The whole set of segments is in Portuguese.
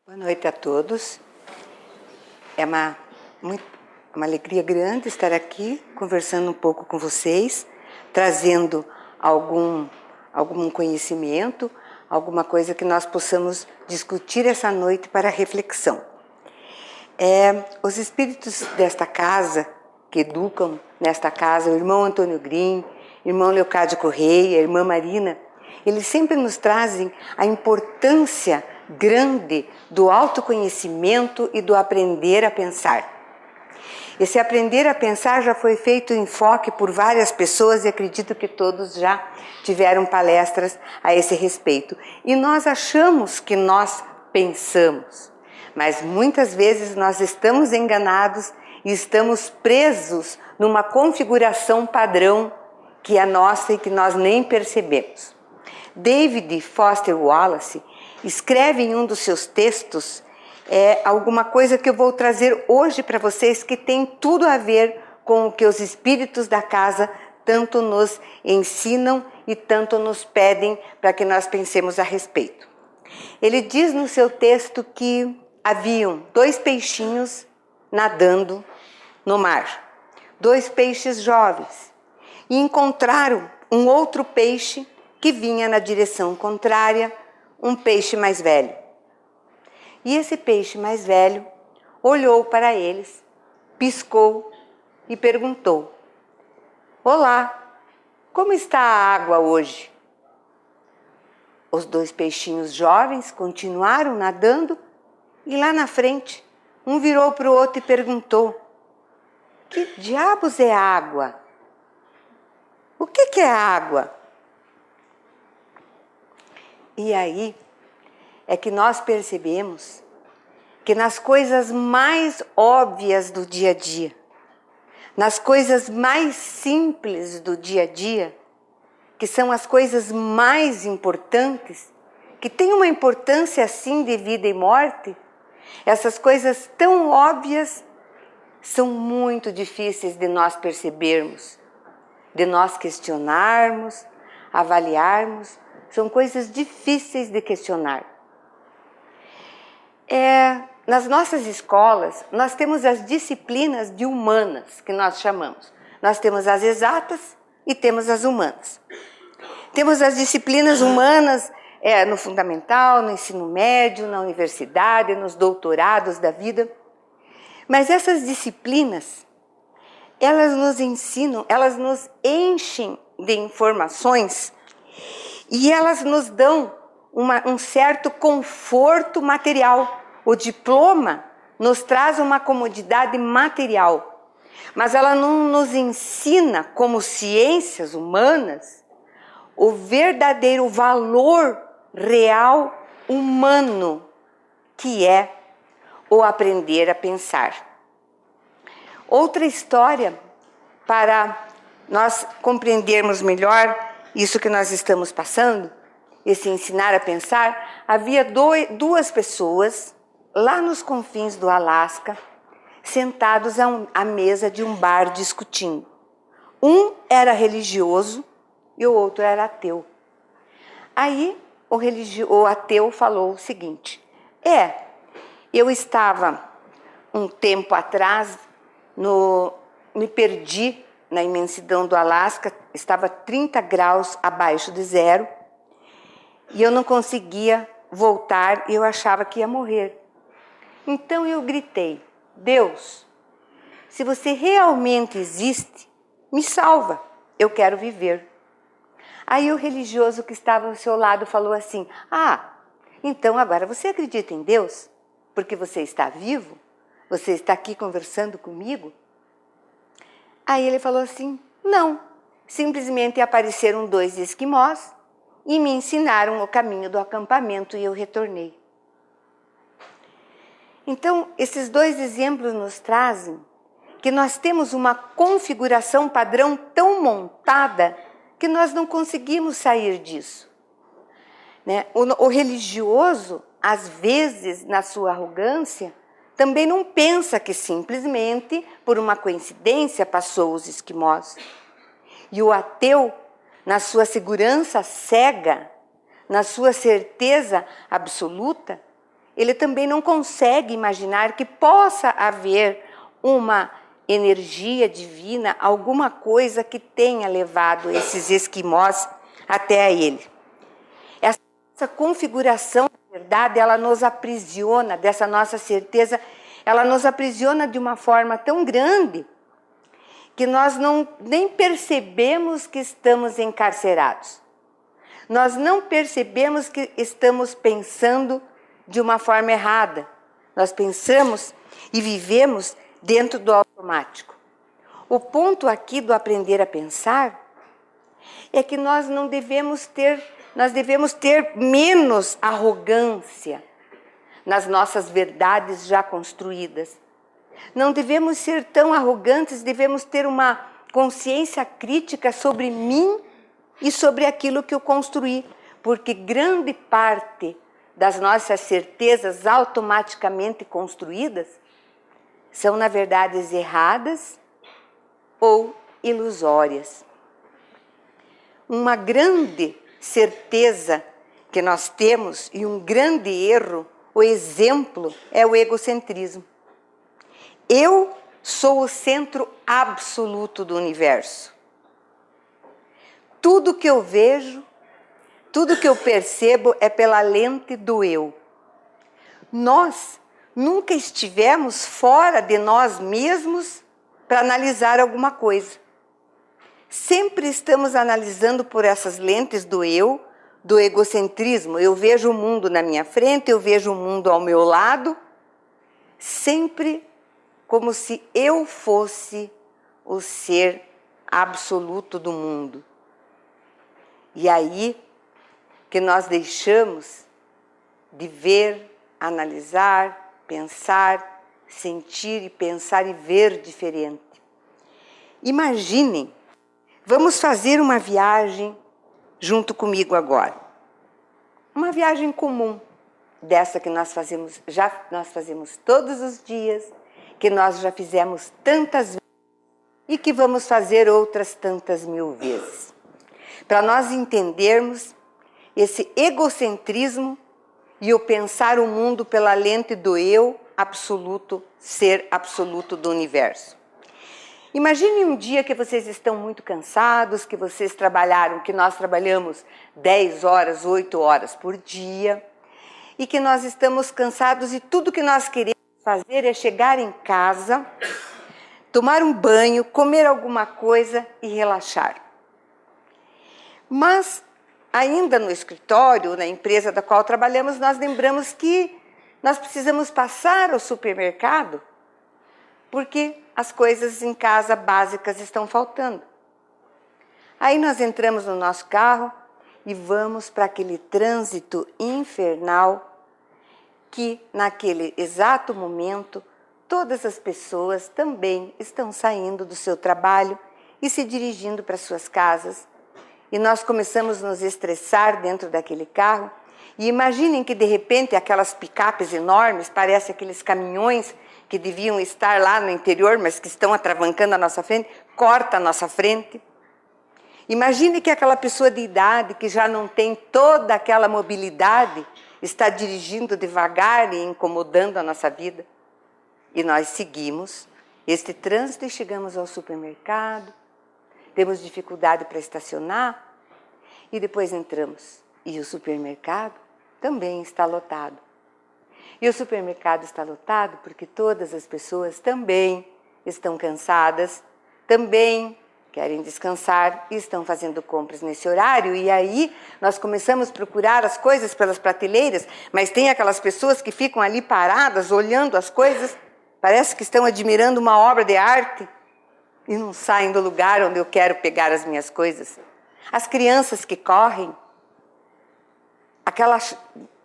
Boa noite a todos. É uma alegria grande estar aqui conversando um pouco com vocês, trazendo algum conhecimento, alguma coisa que nós possamos discutir essa noite para reflexão. Os espíritos desta casa, que educam nesta casa, o irmão Antônio Grim, irmão Leocádio Correia, irmã Marina, eles sempre nos trazem a importância grande do autoconhecimento e do aprender a pensar. Esse aprender a pensar já foi feito enfoque por várias pessoas e acredito que todos já tiveram palestras a esse respeito. E nós achamos que nós pensamos, mas muitas vezes nós estamos enganados e estamos presos numa configuração padrão que é nossa e que nós nem percebemos. David Foster Wallace escreve em um dos seus textos alguma coisa que eu vou trazer hoje para vocês que tem tudo a ver com o que os espíritos da casa tanto nos ensinam e tanto nos pedem para que nós pensemos a respeito. Ele diz no seu texto que haviam 2 peixinhos nadando no mar, 2 peixes jovens, e encontraram um outro peixe que vinha na direção contrária, um peixe mais velho. E esse peixe mais velho olhou para eles, piscou e perguntou: "Olá, como está a água hoje?" Os 2 peixinhos jovens continuaram nadando e lá na frente, um virou para o outro e perguntou: "Que diabos é água? O que é água?" E aí é que nós percebemos que nas coisas mais óbvias do dia a dia, nas coisas mais simples do dia a dia, que são as coisas mais importantes, que têm uma importância assim de vida e morte, essas coisas tão óbvias são muito difíceis de nós percebermos, de nós questionarmos, avaliarmos. São coisas difíceis de questionar. Nas nossas escolas, nós temos as disciplinas de humanas, que nós chamamos. Nós temos as exatas e temos as humanas. Temos as disciplinas humanas no fundamental, no ensino médio, na universidade, nos doutorados da vida. Mas essas disciplinas, elas nos ensinam, elas nos enchem de informações e elas nos dão um certo conforto material. O diploma nos traz uma comodidade material, mas ela não nos ensina, como ciências humanas, o verdadeiro valor real humano, que é o aprender a pensar. Outra história para nós compreendermos melhor isso que nós estamos passando, esse ensinar a pensar. Havia 2 pessoas lá nos confins do Alasca, sentados à mesa de um bar discutindo. Um era religioso e o outro era ateu. Aí o ateu falou o seguinte: eu estava um tempo atrás, me perdi na imensidão do Alasca, estava 30 graus abaixo de zero, e eu não conseguia voltar e eu achava que ia morrer. Então eu gritei: "Deus, se você realmente existe, me salva, eu quero viver." Aí o religioso que estava ao seu lado falou assim: então agora você acredita em Deus? Porque você está vivo? Você está aqui conversando comigo? Aí ele falou assim: "Não, simplesmente apareceram 2 esquimós e me ensinaram o caminho do acampamento e eu retornei." Então, esses 2 exemplos nos trazem que nós temos uma configuração padrão tão montada que nós não conseguimos sair disso. O religioso, às vezes, na sua arrogância, também não pensa que simplesmente, por uma coincidência, passou os esquimós. E o ateu, na sua segurança cega, na sua certeza absoluta, ele também não consegue imaginar que possa haver uma energia divina, alguma coisa que tenha levado esses esquimós até a ele. Essa configuração, na verdade, ela nos aprisiona, dessa nossa certeza, ela nos aprisiona de uma forma tão grande que nós nem percebemos que estamos encarcerados. Nós não percebemos que estamos pensando de uma forma errada. Nós pensamos e vivemos dentro do automático. O ponto aqui do aprender a pensar é que nós devemos ter menos arrogância nas nossas verdades já construídas. Não devemos ser tão arrogantes, devemos ter uma consciência crítica sobre mim e sobre aquilo que eu construí, porque grande parte das nossas certezas automaticamente construídas são, na verdade, erradas ou ilusórias. Uma grande certeza que nós temos e um grande erro, o exemplo, é o egocentrismo. Eu sou o centro absoluto do universo. Tudo que eu vejo, tudo que eu percebo é pela lente do eu. Nós nunca estivemos fora de nós mesmos para analisar alguma coisa. Sempre estamos analisando por essas lentes do eu, do egocentrismo. Eu vejo o mundo na minha frente, eu vejo o mundo ao meu lado, sempre como se eu fosse o ser absoluto do mundo. E aí que nós deixamos de ver, analisar, pensar, sentir e pensar e ver diferente. Imaginem, vamos fazer uma viagem junto comigo agora. Uma viagem comum, dessa que nós fazemos todos os dias, que nós já fizemos tantas vezes e que vamos fazer outras tantas mil vezes. Para nós entendermos esse egocentrismo e o pensar o mundo pela lente do eu absoluto, ser absoluto do universo. Imagine um dia que vocês estão muito cansados, que vocês trabalharam, que nós trabalhamos 10 horas, 8 horas por dia, e que nós estamos cansados e tudo que nós queremos fazer é chegar em casa, tomar um banho, comer alguma coisa e relaxar. Mas, ainda no escritório, na empresa da qual trabalhamos, nós lembramos que nós precisamos passar ao supermercado porque as coisas em casa básicas estão faltando. Aí nós entramos no nosso carro e vamos para aquele trânsito infernal que, naquele exato momento, todas as pessoas também estão saindo do seu trabalho e se dirigindo para suas casas. E nós começamos a nos estressar dentro daquele carro. E imaginem que, de repente, aquelas picapes enormes, parecem aqueles caminhões que deviam estar lá no interior, mas que estão atravancando a nossa frente, corta a nossa frente. Imagine que aquela pessoa de idade, que já não tem toda aquela mobilidade, está dirigindo devagar e incomodando a nossa vida. E nós seguimos este trânsito e chegamos ao supermercado, temos dificuldade para estacionar e depois entramos. E o supermercado também está lotado. E o supermercado está lotado porque todas as pessoas também estão cansadas, também querem descansar e estão fazendo compras nesse horário. E aí nós começamos a procurar as coisas pelas prateleiras, mas tem aquelas pessoas que ficam ali paradas, olhando as coisas, parece que estão admirando uma obra de arte e não saem do lugar onde eu quero pegar as minhas coisas. As crianças que correm, aquela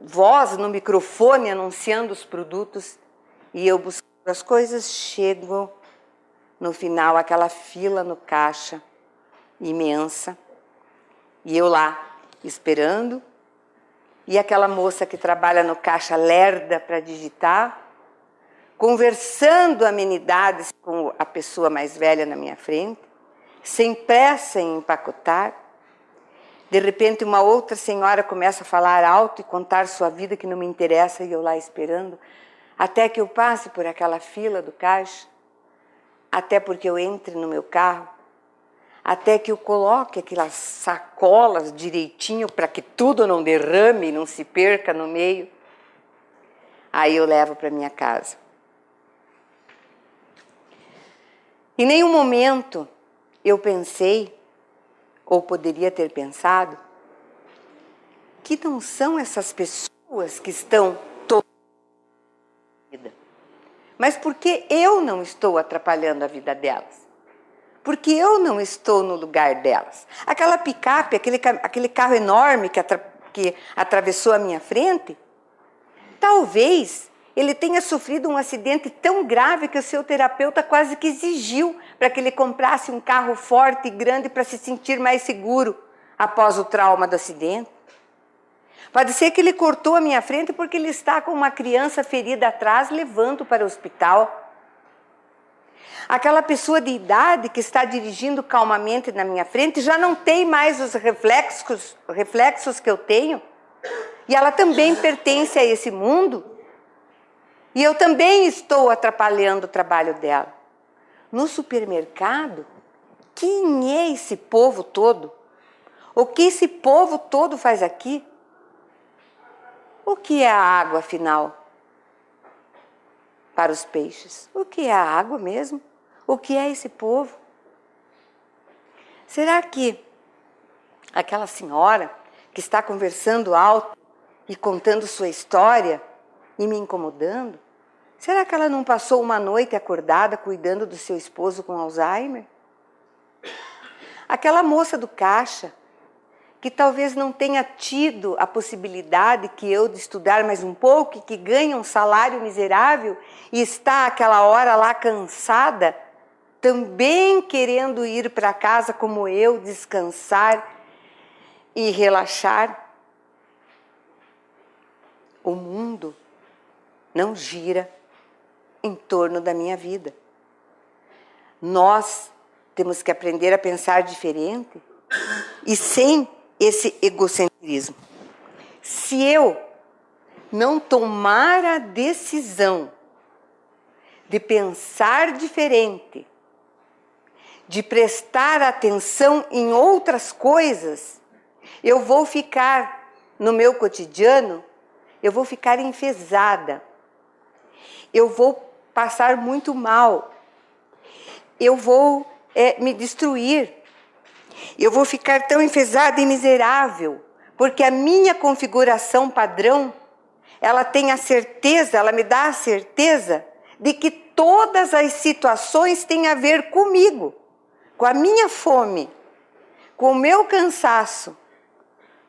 voz no microfone anunciando os produtos, e eu buscando as coisas, chego no final aquela fila no caixa imensa, e eu lá esperando, e aquela moça que trabalha no caixa lerda para digitar, conversando amenidades com a pessoa mais velha na minha frente, sem pressa em empacotar. De repente, uma outra senhora começa a falar alto e contar sua vida que não me interessa e eu lá esperando, até que eu passe por aquela fila do caixa, até porque eu entre no meu carro, até que eu coloque aquelas sacolas direitinho para que tudo não derrame, não se perca no meio. Aí eu levo para minha casa. Em nenhum momento eu pensei, ou poderia ter pensado, que não são essas pessoas que estão toda a vida. Mas porque eu não estou atrapalhando a vida delas? Porque eu não estou no lugar delas? Aquela picape, aquele carro enorme que atravessou a minha frente, talvez ele tenha sofrido um acidente tão grave que o seu terapeuta quase que exigiu para que ele comprasse um carro forte e grande para se sentir mais seguro após o trauma do acidente. Pode ser que ele cortou a minha frente porque ele está com uma criança ferida atrás, levando para o hospital. Aquela pessoa de idade que está dirigindo calmamente na minha frente já não tem mais os reflexos que eu tenho. E ela também pertence a esse mundo. E eu também estou atrapalhando o trabalho dela. No supermercado, quem é esse povo todo? O que esse povo todo faz aqui? O que é a água, afinal? Para os peixes. O que é a água mesmo? O que é esse povo? Será que aquela senhora que está conversando alto e contando sua história e me incomodando, será que ela não passou uma noite acordada cuidando do seu esposo com Alzheimer? Aquela moça do caixa, que talvez não tenha tido a possibilidade que eu de estudar mais um pouco e que ganha um salário miserável e está aquela hora lá cansada, também querendo ir para casa como eu, descansar e relaxar. O mundo não gira em torno da minha vida. Nós temos que aprender a pensar diferente e sem esse egocentrismo. Se eu não tomar a decisão de pensar diferente, de prestar atenção em outras coisas, eu vou ficar no meu cotidiano, eu vou ficar enfesada, eu vou passar muito mal, eu vou me destruir, eu vou ficar tão enfesada e miserável, porque a minha configuração padrão, ela tem a certeza, ela me dá a certeza de que todas as situações têm a ver comigo, com a minha fome, com o meu cansaço,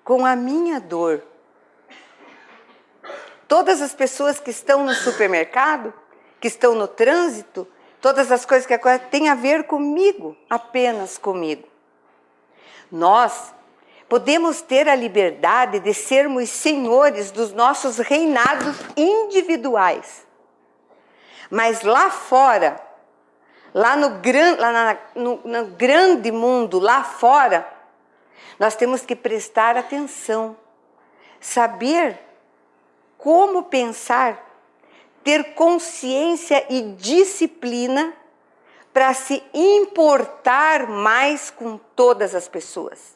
com a minha dor. Todas as pessoas que estão no supermercado, que estão no trânsito, todas as coisas que acontecem têm a ver comigo, apenas comigo. Nós podemos ter a liberdade de sermos senhores dos nossos reinados individuais. Mas lá fora, lá no grande mundo, lá fora, nós temos que prestar atenção, saber como pensar, ter consciência e disciplina para se importar mais com todas as pessoas.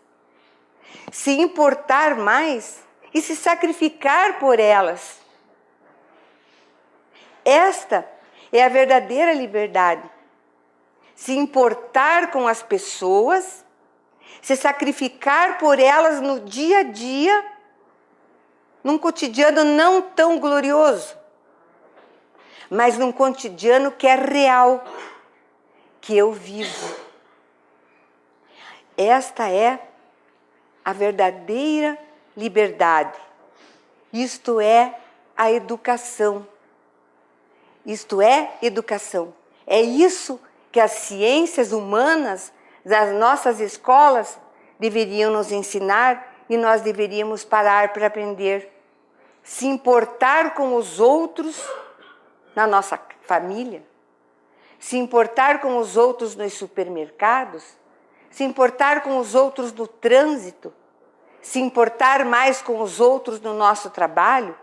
Se importar mais e se sacrificar por elas. Esta é a verdadeira liberdade. Se importar com as pessoas, se sacrificar por elas no dia a dia, num cotidiano não tão glorioso, mas num cotidiano que é real, que eu vivo. Esta é a verdadeira liberdade. Isto é a educação. Isto é educação. É isso que as ciências humanas das nossas escolas deveriam nos ensinar e nós deveríamos parar para aprender. Se importar com os outros na nossa família, se importar com os outros nos supermercados, se importar com os outros no trânsito, se importar mais com os outros no nosso trabalho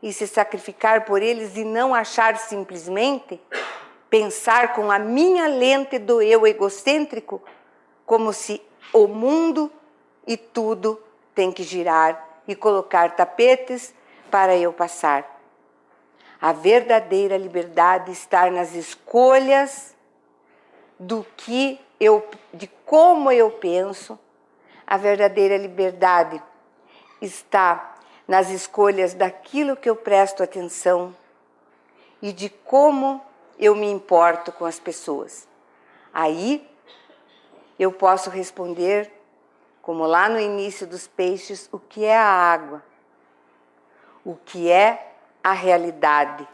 e se sacrificar por eles e não achar simplesmente, pensar com a minha lente do eu egocêntrico, como se o mundo e tudo tem que girar e colocar tapetes para eu passar. A verdadeira liberdade está nas escolhas de como eu penso. A verdadeira liberdade está nas escolhas daquilo que eu presto atenção e de como eu me importo com as pessoas. Aí eu posso responder, como lá no início dos peixes, o que é a água, o que é a realidade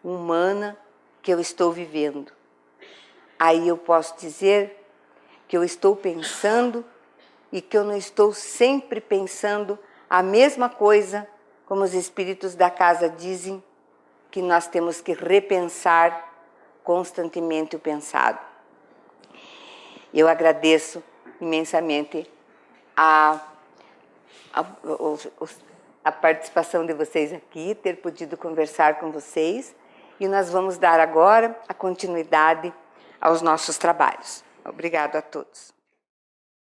humana que eu estou vivendo. Aí eu posso dizer que eu estou pensando e que eu não estou sempre pensando a mesma coisa, como os espíritos da casa dizem, que nós temos que repensar constantemente o pensado. Eu agradeço imensamente a participação de vocês aqui, ter podido conversar com vocês, e nós vamos dar agora a continuidade aos nossos trabalhos. Obrigado a todos.